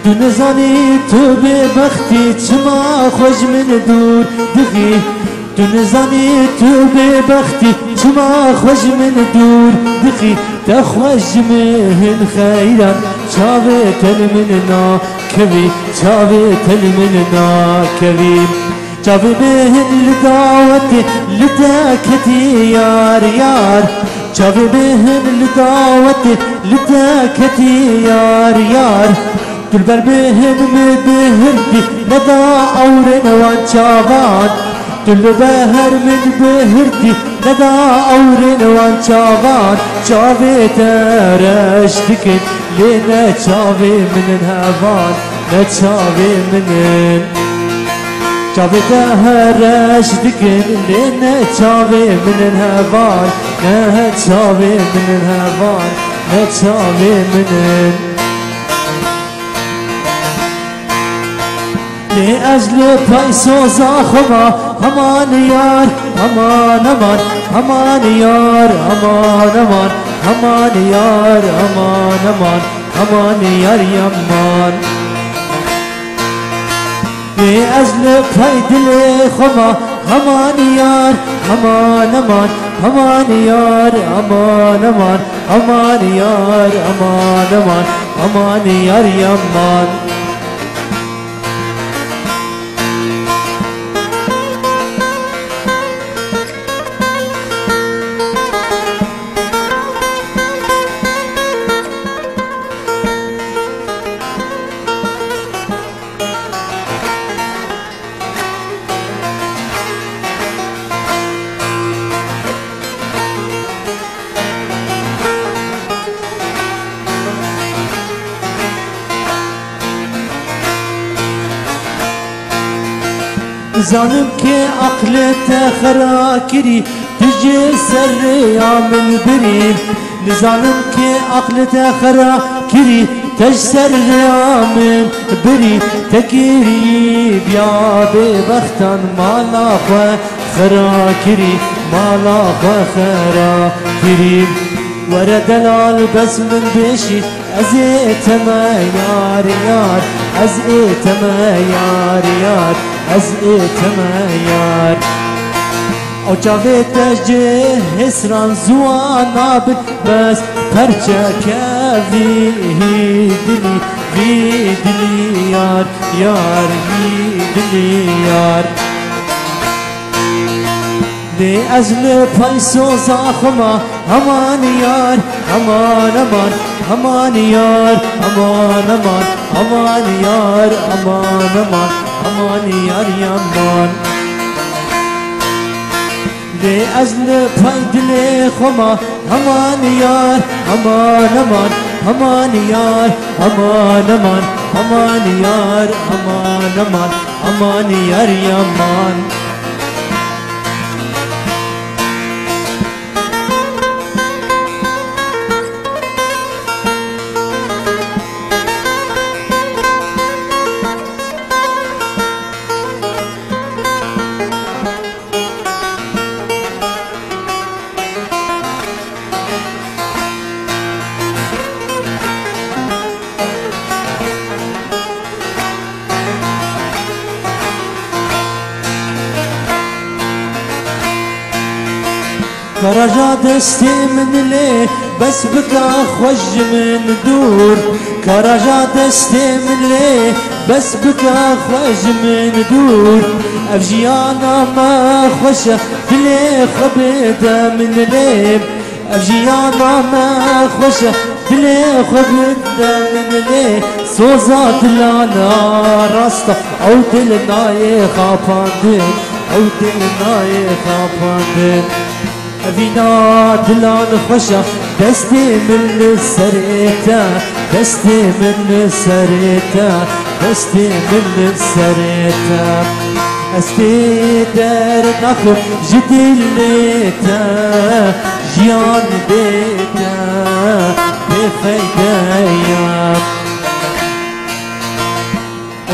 تو نزانی تو ببختی چما خوش من دور دخی تو نزانی تو ببختی چما خوش من دور دخی تخوش من خیران چاوه تل من نا کوی چاوه تل من نا کوی چاوه بهن لدعوت لداکتی یار یار چاوه بهن لدعوت لداکتی یار یار دلبر بهن مدهردی ندا اور نوان چاوان دلبر من بهردی ندا اور نوان چاوان چاوه ترش دکن لینا چاوه من هوان نچاوه منن چاوه ترش دکن لینا چاوه من هوان نچاوه من هوان نچاوه منن لأجل پایسوزا خما همان یار همان همان همان یار همان همان همان یار همان همان همان یار یمان لأجل پای دل خما همان یار همان همان همان یار همان همان همان یار همان همان همان یار یمان زانم که عقلت خرا کری تجی سر یا من بریم نزانم که عقلت خرا کری تج سر یا من بری تکری بیا به بختان مالا خوا خرا کری مالا خوا خرا کری ورا دلال بس من بشی از ایتما یار یار از ایتما یار یار از ایتما یار او چاوه تجه حسران زوان نابد بس پرچه که وی دلی یار یار وی دلی یار دی ازل پایسوزا خما همان یار همان همان همان یار همان همان همان یار همان همان همان یار یمان دی ازل پای دل خما همان یار همان همان همان یار همان همان همان یار همان همان همان یار یمان كرجا دستي من لي بس بكا خوش من دور كرجا دستي من لي بس بكا خوش من دور افجيانا ما خوش دلي خبدا من لي افجيانا ما خوش دلي خبدا من لي سوزات لانا راستا او دلنا يخافاندن او دلنا يخافاندن أبينا دلان خوشا دستي من سريتا دستي من سريتا دستي من سريتا استي در نخو جديلتا جيان بيتا بفيدايا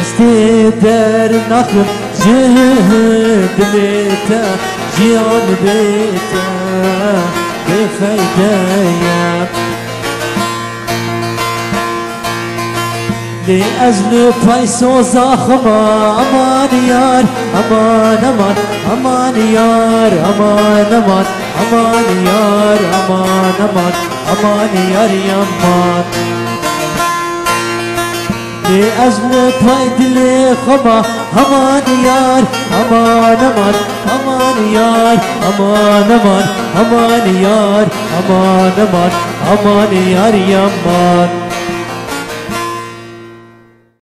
استي در نخو جديلتا جيان بيتا بفيدايا لی ازل پای سوزا خما امان یار امان امان امان یار امان امان امان یار امان امان امان یار امان لی ازل پای دل خما امان یار امان امان امان یار امان امان امان یار امان امان امان یار امان